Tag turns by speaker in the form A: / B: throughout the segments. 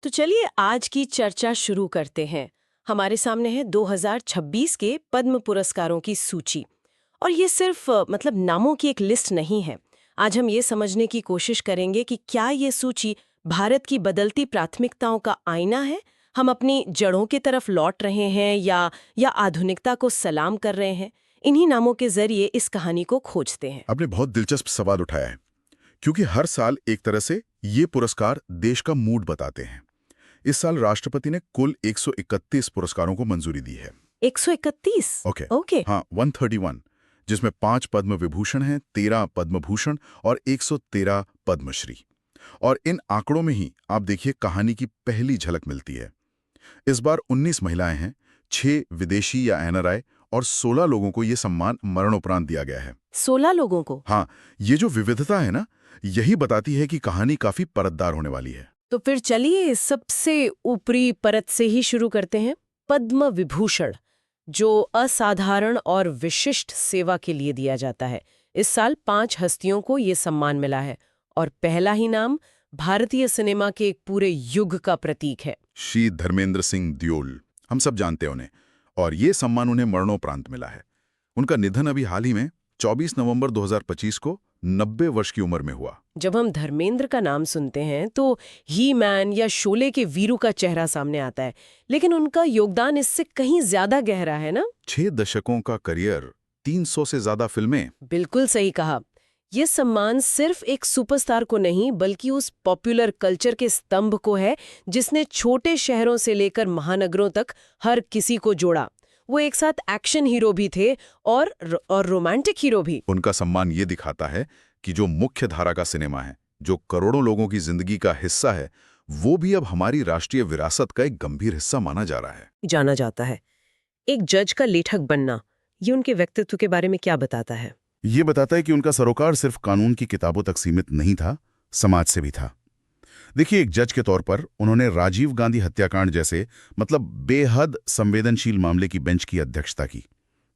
A: तो चलिए आज की चर्चा शुरू करते हैं। हमारे सामने है 2026 के पद्म पुरस्कारों की सूची। और ये सिर्फ मतलब नामों की एक लिस्ट नहीं है। आज हम ये समझने की कोशिश करेंगे कि क्या ये सूची भारत की बदलती प्राथमिकताओं का आईना है। हम अपनी जड़ों की तरफ लौट रहे हैं या आधुनिकता को सलाम कर रहे हैं। इन्हीं नामों के जरिए इस कहानी को खोजते हैं।
B: आपने बहुत दिलचस्प सवाल उठाया है, क्योंकि हर साल एक तरह से ये पुरस्कार देश का मूड बताते हैं। इस साल राष्ट्रपति ने कुल 131 पुरस्कारों को मंजूरी दी है।
A: 131।
B: ओके।
A: ओके।
B: हाँ, 131, जिसमें 5 पद्म विभूषण हैं, 13 पद्म भूषण और 113 पद्मश्री। और इन आंकड़ों में ही आप देखिए कहानी की पहली झलक मिलती है। इस बार 19 महिलाएं हैं, 6 विदेशी या एनआरआई और 16 लोगों को ये सम्मान मरणोपरांत दिया गया है।
A: 16 लोगों को।
B: हाँ, ये जो विविधता है ना, यही बताती है कि कहानी काफी परतदार होने वाली है।
A: तो फिर चलिए सबसे ऊपरी परत से ही शुरू करते हैं। पद्म विभूषण, जो असाधारण और विशिष्ट सेवा के लिए दिया जाता है। इस साल 5 हस्तियों को ये सम्मान मिला है और पहला ही नाम भारतीय सिनेमा के एक पूरे युग का प्रतीक है।
B: श्री धर्मेंद्र सिंह दियोल, हम सब जानते हैं उन्हें, और ये सम्मान उन्हें मरणोपरांत मिला है। उनका निधन अभी हाल ही में 24 नवंबर 2025 को 90 वर्ष की उम्र में हुआ।
A: जब हम धर्मेंद्र का नाम सुनते हैं तो ही मैन या शोले के वीरू का चेहरा सामने आता है, लेकिन उनका योगदान इससे कहीं ज्यादा गहरा है ना।
B: 6 दशकों का करियर, 300 से ज्यादा फिल्में।
A: बिल्कुल सही कहा। यह सम्मान सिर्फ एक सुपरस्टार को नहीं बल्कि उस पॉपुलर कल्चर के स्तंभ को है जिसने छोटे शहरों से लेकर महानगरों तक हर किसी को जोड़ा। वो एक साथ एक्शन हीरो भी थे और रोमांटिक हीरो भी।
B: उनका सम्मान ये दिखाता है कि जो मुख्य धारा का सिनेमा है, जो करोड़ों लोगों की जिंदगी का हिस्सा है, वो भी अब हमारी राष्ट्रीय विरासत का एक गंभीर हिस्सा माना जा रहा है।
A: जाना जाता है। एक जज का लेखक बनना, ये उनके व्यक्तित्व के बारे में क्या बताता है?
B: ये बताता है कि उनका सरोकार सिर्फ कानून की किताबों तक सीमित नहीं था, समाज से भी था। देखिए, एक जज के तौर पर उन्होंने राजीव गांधी हत्याकांड जैसे बेहद संवेदनशील मामले की बेंच की अध्यक्षता की।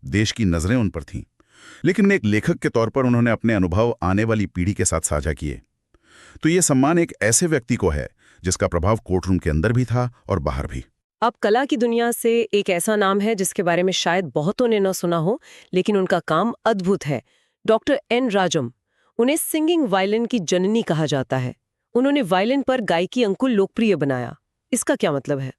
B: देश की नजरें उन पर थीं। लेकिन एक लेखक के तौर पर उन्होंने अपने अनुभव आने वाली पीढ़ी के साथ साझा किए। तो ये सम्मान एक ऐसे व्यक्ति को है जिसका प्रभाव कोर्टरूम के अंदर भी था और बाहर भी।
A: अब कला की दुनिया से एक ऐसा नाम है जिसके बारे में शायद बहुतों ने न सुना हो, लेकिन उनका काम अद्भुत है। Doctor N Rajam. उन्हें सिंगिंग वायलिन की जननी कहा जाता है। उन्होंने वायलिन पर गायकी अंकुल लोकप्रिय बनाया। इसका क्या मतलब है?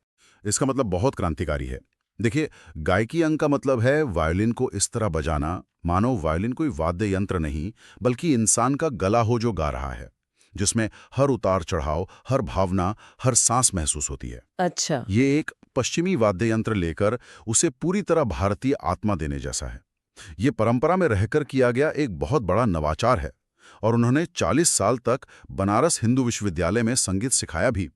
B: इसका मतलब बहुत क्रांतिकारी है। देखिए, गायकी अंग का मतलब है वायलिन को इस तरह बजाना मानो वायलिन कोई वाद्य यंत्र नहीं, बल्कि इंसान का गला हो जो गा रहा है, जिसमें हर उतार चढ़ाव, हर भावना, हर सांस महसूस होती है।
A: अच्छा।
B: ये एक पश्चिमी वाद्य यंत्र लेकर उसे पूरी तरह भारतीय आत्मा देने जैसा है। ये परंपरा में रहकर किया गया एक बहुत बड़ा नवाचार है। और उन्होंने 40 साल तक बनारस हिंदू विश्वविद्यालय में संगीत सिखाया भी।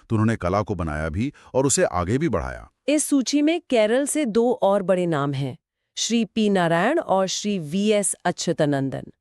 B: तो उन्होंने कला को बनाया भी और उसे आगे भी बढ़ाया।
A: इस सूची में केरल से 2 और बड़े नाम हैं, श्री पी नारायण और श्री वी.एस. अच्युतानंदन।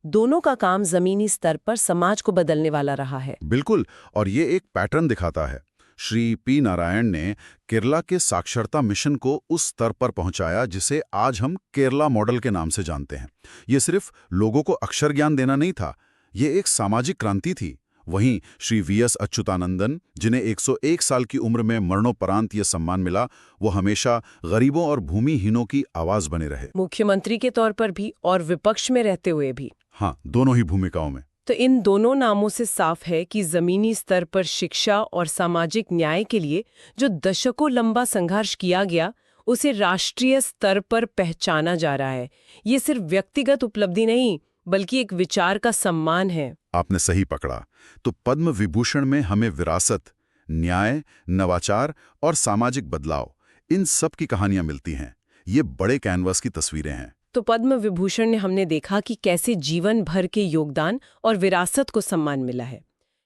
A: दोनों का काम जमीनी स्तर पर समाज को बदलने वाला रहा है।
B: बिल्कुल, और ये एक पैटर्न दिखाता है। श्री पी नारायण ने केरला के साक्षरता मिशन को उस स्तर पर पहुंचाया जिसे आज हम केरला मॉडल के नाम से जानते हैं। ये सिर्फ लोगों को अक्षर ज्ञान देना नहीं था, ये एक सामाजिक क्रांति थी। वहीं श्री वी.एस. अच्युतानंदन, जिन्हें 101 साल की उम्र में मरणोपरांत ये सम्मान मिला, वो हमेशा गरीबों और भूमिहीनों की आवाज बने रहे।
A: मुख्यमंत्री के तौर पर भी और विपक्ष में रहते हुए भी।
B: हाँ, दोनों ही भूमिकाओं में।
A: तो इन दोनों नामों से साफ है कि जमीनी स्तर पर शिक्षा और सामाजिक न्याय के लिए जो दशकों लंबा संघर्ष किया गया, उसे राष्ट्रीय स्तर पर पहचाना जा रहा है। ये सिर्फ व्यक्तिगत उपलब्धि नहीं बल्कि एक विचार का सम्मान है।
B: आपने सही पकड़ा। तो पद्म विभूषण में हमें विरासत, न्याय, नवाचार और सामाजिक बदलाव, इन सब की कहानियां मिलती हैं। ये बड़े कैनवास की तस्वीरें हैं।
A: तो पद्म विभूषण ने हमने देखा कि कैसे जीवन भर के योगदान और विरासत को सम्मान मिला है।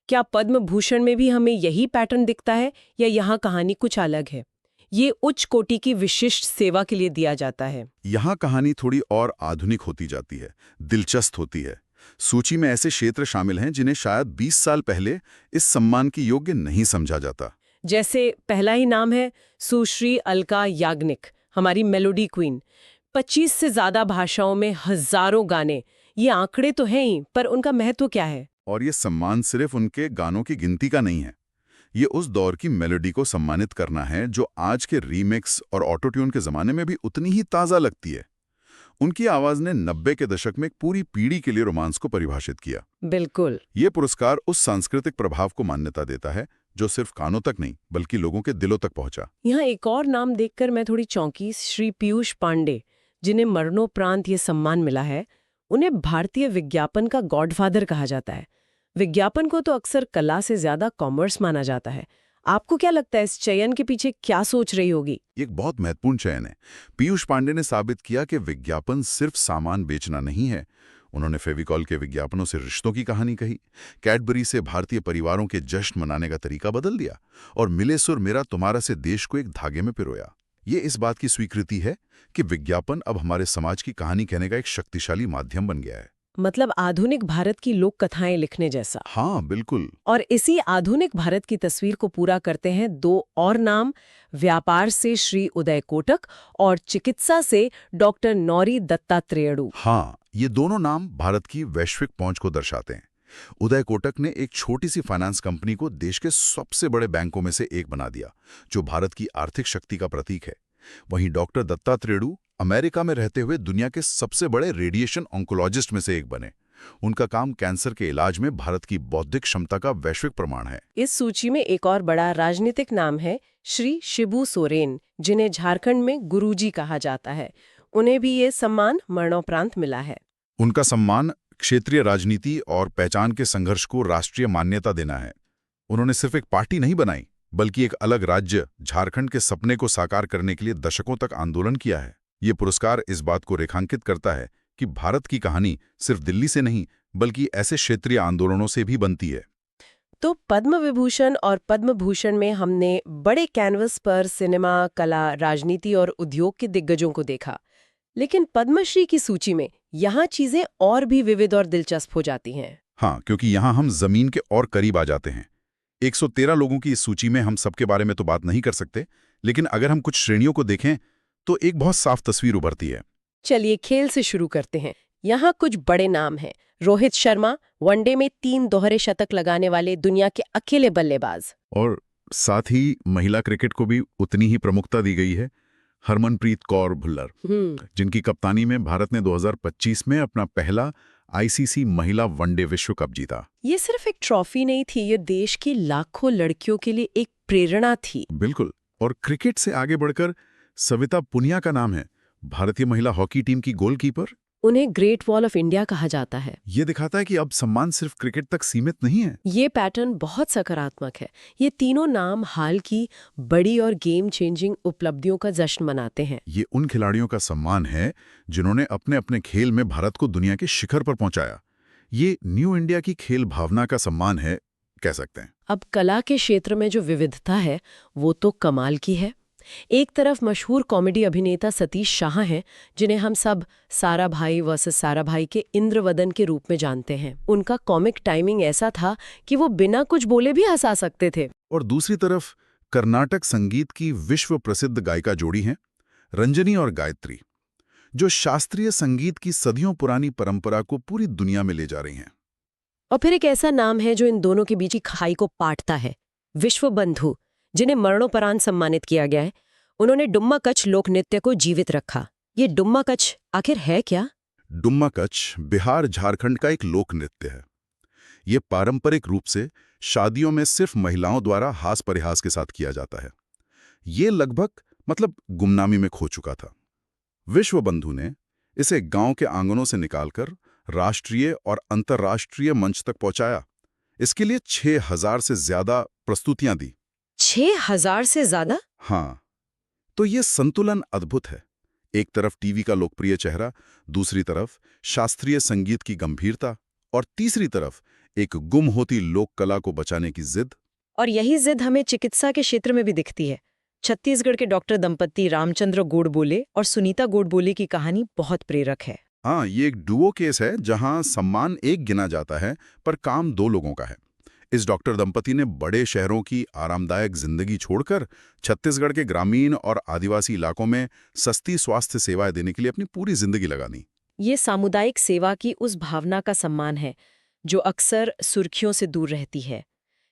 A: क्या पद्म भूषण में भी हमें यही पैटर्न दिखता है या यहाँ कहानी कुछ अलग है? ये उच्च कोटि की विशिष्ट सेवा के लिए दिया जाता है।
B: यहाँ कहानी थोड़ी और आधुनिक होती जाती है, दिलचस्प होती है। सूची में ऐसे क्षेत्र शामिल हैं जिन्हें शायद 20 साल पहले इस सम्मान की योग्य नहीं समझा जाता।
A: जैसे पहला ही नाम है सुश्री अलका याग्निक, हमारी मेलोडी क्वीन। 25 से ज्यादा भाषाओं में हजारों गाने। ये आंकड़े तो हैं ही, पर उनका महत्व क्या है?
B: और ये सम्मान सिर्फ उनके गानों की गिनती का नहीं है। ये उस दौर की मेलोडी को सम्मानित करना है जो आज के रीमिक्स और ऑटो ट्यून के जमाने में भी उतनी ही ताज़ा लगती है। उनकी आवाज ने 90 के दशक में एक पूरी पीढ़ी के लिए रोमांस को परिभाषित किया।
A: बिल्कुल।
B: ये पुरस्कार उस सांस्कृतिक प्रभाव को मान्यता देता है जो सिर्फ कानों तक नहीं बल्कि लोगों के दिलों तक पहुंचा।
A: यहाँ एक और नाम देखकर मैं थोड़ी चौंकी, श्री पीयूष पांडे, जिन्हें मरणोपरांत ये सम्मान मिला है। उन्हें भारतीय विज्ञापन का गॉडफादर कहा जाता है। विज्ञापन को तो अक्सर कला से ज्यादा कॉमर्स माना जाता है। आपको क्या लगता है इस चयन के पीछे क्या सोच रही होगी?
B: ये एक बहुत महत्वपूर्ण चयन है। पीयूष पांडे ने साबित किया कि विज्ञापन सिर्फ सामान बेचना नहीं है। उन्होंने फेविकॉल के विज्ञापनों से रिश्तों की कहानी कही, कैडबरी से भारतीय परिवारों के जश्न मनाने का तरीका बदल दिया और मिले सुर मेरा तुम्हारा से देश को एक धागे में पिरोया। ये इस बात की स्वीकृति है कि विज्ञापन अब हमारे समाज की कहानी कहने का एक शक्तिशाली माध्यम बन गया है।
A: मतलब आधुनिक भारत की लोक कथाएं लिखने जैसा।
B: हाँ, बिल्कुल।
A: और इसी आधुनिक भारत की तस्वीर को पूरा करते हैं दो और नाम, व्यापार से श्री उदय कोटक और चिकित्सा से डॉक्टर नौरी दत्तात्रेयडू।
B: हाँ, ये दोनों नाम भारत की वैश्विक पहुंच को दर्शाते हैं। उदय कोटक ने एक छोटी सी फाइनेंस कंपनी को देश के सबसे बड़े बैंकों में से एक बना दिया, जो भारत की आर्थिक शक्ति का प्रतीक है। वहीं डॉक्टर दत्तात्रेयडू अमेरिका में रहते हुए दुनिया के सबसे बड़े रेडिएशन ऑन्कोलॉजिस्ट में से एक बने। उनका काम कैंसर के इलाज में भारत की बौद्धिक क्षमता का वैश्विक प्रमाण है।
A: इस सूची में एक और बड़ा राजनीतिक नाम है श्री शिबू सोरेन, जिन्हें झारखंड में गुरुजी कहा जाता है। उन्हें भी ये सम्मान मरणोपरांत मिला है।
B: उनका सम्मान क्षेत्रीय राजनीति और पहचान के संघर्ष को राष्ट्रीय मान्यता देना है। उन्होंने सिर्फ एक पार्टी नहीं बनाई, बल्कि एक अलग राज्य झारखंड के सपने को साकार करने के लिए दशकों तक आंदोलन किया है। ये पुरस्कार इस बात को रेखांकित करता है कि भारत की कहानी सिर्फ दिल्ली से नहीं बल्कि ऐसे क्षेत्रीय आंदोलनों से भी बनती है।
A: तो पद्म विभूषण और पद्म भूषण में हमने बड़े कैनवस पर सिनेमा, कला, राजनीति और उद्योग के दिग्गजों को देखा, लेकिन पद्मश्री की सूची में यहाँ चीजें और भी विविध और दिलचस्प हो जाती हैं।
B: हाँ, क्योंकि यहाँ हम जमीन के और करीब आ जाते हैं। 113 लोगों की इस सूची में हम सबके बारे में तो बात नहीं कर सकते, लेकिन अगर हम कुछ श्रेणियों को देखें तो एक बहुत साफ तस्वीर उभरती है।
A: चलिए खेल से शुरू करते हैं। यहाँ कुछ बड़े नाम हैं। रोहित शर्मा, वनडे में 3 दोहरे शतक लगाने वाले दुनिया के अकेले बल्लेबाज।
B: और साथ ही महिला क्रिकेट को भी उतनी ही प्रमुखता दी गई है। हरमनप्रीत कौर भुल्लर, जिनकी कप्तानी में भारत ने 2025 में अपना पहला आईसीसी महिला वनडे विश्व कप जीता।
A: ये सिर्फ एक ट्रॉफी नहीं थी, ये देश की लाखों लड़कियों के लिए एक प्रेरणा थी।
B: बिल्कुल। और क्रिकेट से आगे बढ़कर सविता पुनिया का नाम है, भारतीय महिला हॉकी टीम की गोलकीपर।
A: उन्हें ग्रेट वॉल ऑफ इंडिया कहा जाता है।
B: ये दिखाता है कि अब सम्मान सिर्फ क्रिकेट तक सीमित नहीं है।
A: ये पैटर्न बहुत सकारात्मक है। ये तीनों नाम हाल की बड़ी और गेम चेंजिंग उपलब्धियों का जश्न मनाते हैं।
B: ये उन खिलाड़ियों का सम्मान है जिन्होंने अपने अपने खेल में भारत को दुनिया के शिखर पर पहुंचाया। ये न्यू इंडिया की खेल भावना का सम्मान है, कह सकते हैं।
A: अब कला के क्षेत्र में जो विविधता है वो तो कमाल की है। एक तरफ मशहूर कॉमेडी अभिनेता सतीश शाह हैं, जिन्हें हम सब सारा भाई वर्सेस सारा भाई के इंद्रवदन के रूप में जानते हैं। उनका कॉमिक टाइमिंग ऐसा था कि वो बिना कुछ बोले भी हंसा सकते थे।
B: और दूसरी तरफ कर्नाटक संगीत की विश्व प्रसिद्ध गायिका जोड़ी हैं रंजनी और गायत्री, जो शास्त्रीय संगीत की सदियों पुरानी परंपरा को पूरी दुनिया में ले जा रही हैं।
A: और फिर एक ऐसा नाम है जो इन दोनों के बीच की खाई को पाटता है, विश्वबंधु, जिन्हें मरणोपरांत सम्मानित किया गया है। उन्होंने डुम्मा कच्छ लोक नृत्य को जीवित रखा। ये डुम्मा कच्छ आखिर है क्या?
B: डुम्मा कच्छ बिहार झारखंड का एक लोक नृत्य है। ये पारंपरिक रूप से शादियों में सिर्फ महिलाओं द्वारा हास परिहास के साथ किया जाता है। ये लगभग गुमनामी में खो चुका था। विश्वबंधु ने इसे गांव के आंगनों से निकालकर राष्ट्रीय और अंतर्राष्ट्रीय मंच तक पहुंचाया। इसके लिए 6000 से ज्यादा प्रस्तुतियां दी।
A: 6000 से ज्यादा?
B: हाँ, तो ये संतुलन अद्भुत है। एक तरफ टीवी का लोकप्रिय चेहरा, दूसरी तरफ शास्त्रीय संगीत की गंभीरता और तीसरी तरफ एक गुम होती लोक कला को बचाने की जिद।
A: और यही जिद हमें चिकित्सा के क्षेत्र में भी दिखती है। छत्तीसगढ़ के डॉक्टर दंपति रामचंद्र गोडबोले और सुनीता गोडबोले की कहानी बहुत प्रेरक है।
B: हाँ, ये एक डुओ केस है जहां सम्मान एक गिना जाता है पर काम 2 लोगों का है। इस डॉक्टर दंपति ने बड़े शहरों की आरामदायक जिंदगी छोड़कर छत्तीसगढ़ के ग्रामीण और आदिवासी इलाकों में सस्ती स्वास्थ्य सेवाएं देने के लिए अपनी पूरी जिंदगी लगा दी।
A: ये सामुदायिक सेवा की उस भावना का सम्मान है जो अक्सर सुर्खियों से दूर रहती है।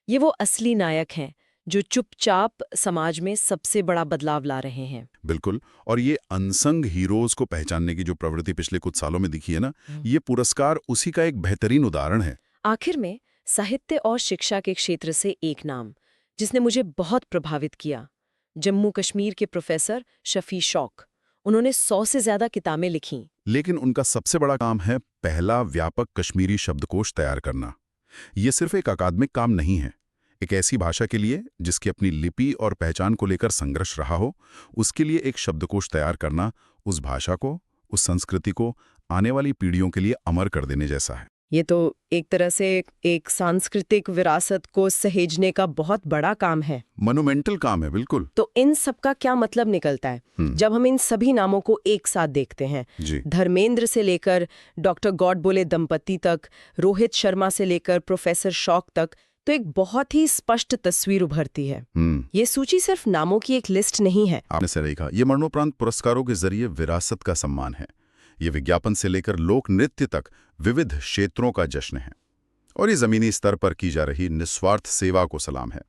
A: ये वो असली नायक हैं जो चुपचाप समाज में सबसे बड़ा बदलाव ला रहे हैं।
B: बिल्कुल। और ये अनसंग हीरोज को पहचानने की जो प्रवृत्ति पिछले कुछ सालों में दिखी है ना, ये पुरस्कार उसी का एक बेहतरीन उदाहरण है।
A: आखिर में साहित्य और शिक्षा के क्षेत्र से एक नाम जिसने मुझे बहुत प्रभावित किया, जम्मू कश्मीर के प्रोफेसर शफी शौक। उन्होंने 100 से ज्यादा किताबें लिखीं।
B: लेकिन उनका सबसे बड़ा काम है पहला व्यापक कश्मीरी शब्दकोश तैयार करना। ये सिर्फ एक अकादमिक काम नहीं है। एक ऐसी भाषा के लिए जिसकी अपनी लिपि और पहचान को लेकर संघर्ष रहा हो, उसके लिए एक शब्दकोश तैयार करना उस भाषा को, उस संस्कृति को आने वाली पीढ़ियों के लिए अमर कर देने जैसा है।
A: ये तो एक तरह से एक सांस्कृतिक विरासत को सहेजने का बहुत बड़ा काम है।
B: मोनुमेंटल काम है, बिल्कुल।
A: तो इन सब का क्या मतलब निकलता है जब हम इन सभी नामों को एक साथ देखते हैं?
B: जी।
A: धर्मेंद्र से लेकर डॉक्टर गॉडबोले दंपति तक, रोहित शर्मा से लेकर प्रोफेसर शौक तक, तो एक बहुत ही स्पष्ट तस्वीर उभरती है। ये सूची सिर्फ नामों की एक लिस्ट नहीं है।
B: आपने सही कहा। ये मरणोपरांत पुरस्कारों के जरिए विरासत का सम्मान है। ये विज्ञापन से लेकर लोक नृत्य तक विविध क्षेत्रों का जश्न है। और ये जमीनी स्तर पर की जा रही निस्वार्थ सेवा को सलाम है।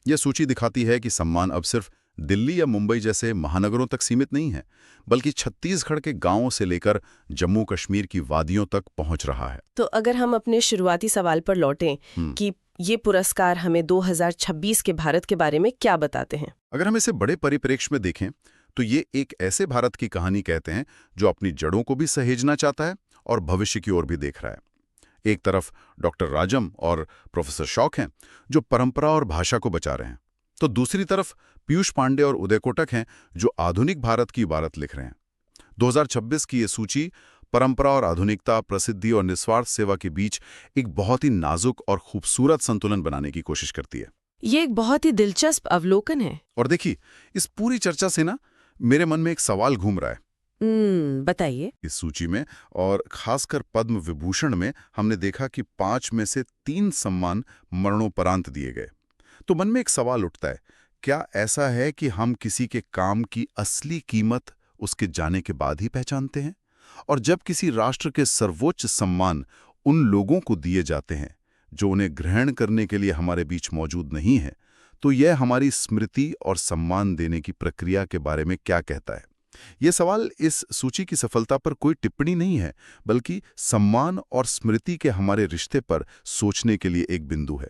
B: यह सूची दिखाती है कि सम्मान अब सिर्फ दिल्ली या मुंबई जैसे महानगरों तक सीमित नहीं है, बल्कि छत्तीसगढ़ के गांवों से लेकर जम्मू कश्मीर की वादियों तक पहुंच रहा है।
A: तो अगर हम अपने शुरुआती सवाल पर लौटें कि ये पुरस्कार हमें 2026 के भारत के बारे में क्या बताते हैं?
B: अगर हम इसे बड़े परिप्रेक्ष्य में देखें तो ये एक ऐसे भारत की कहानी कहते हैं जो अपनी जड़ों को भी सहेजना चाहता है और भविष्य की ओर भी देख रहा है। एक तरफ डॉक्टर राजम और प्रोफेसर शौक हैं जो परंपरा और भाषा को बचा रहे हैं, तो दूसरी तरफ पीयूष पांडे और उदय कोटक हैं जो आधुनिक भारत की इबारत लिख रहे हैं। 2026 की ये सूची परंपरा और आधुनिकता, प्रसिद्धि और निस्वार्थ सेवा के बीच एक बहुत ही नाजुक और खूबसूरत संतुलन बनाने की कोशिश करती है।
A: ये एक बहुत ही दिलचस्प अवलोकन है।
B: और देखिए, इस पूरी चर्चा से ना मेरे मन में एक सवाल घूम रहा है।
A: बताइए।
B: इस सूची में और खासकर पद्म विभूषण में हमने देखा कि 5 में से 3 सम्मान मरणोपरांत दिए गए। तो मन में एक सवाल उठता है, क्या ऐसा है कि हम किसी के काम की असली कीमत उसके जाने के बाद ही पहचानते हैं? और जब किसी राष्ट्र के सर्वोच्च सम्मान उन लोगों को दिए जाते हैं जो उन्हें ग्रहण करने के लिए हमारे बीच मौजूद नहीं है, तो यह हमारी स्मृति और सम्मान देने की प्रक्रिया के बारे में क्या कहता है? यह सवाल इस सूची की सफलता पर कोई टिप्पणी नहीं है, बल्कि सम्मान और स्मृति के हमारे रिश्ते पर सोचने के लिए एक बिंदु है।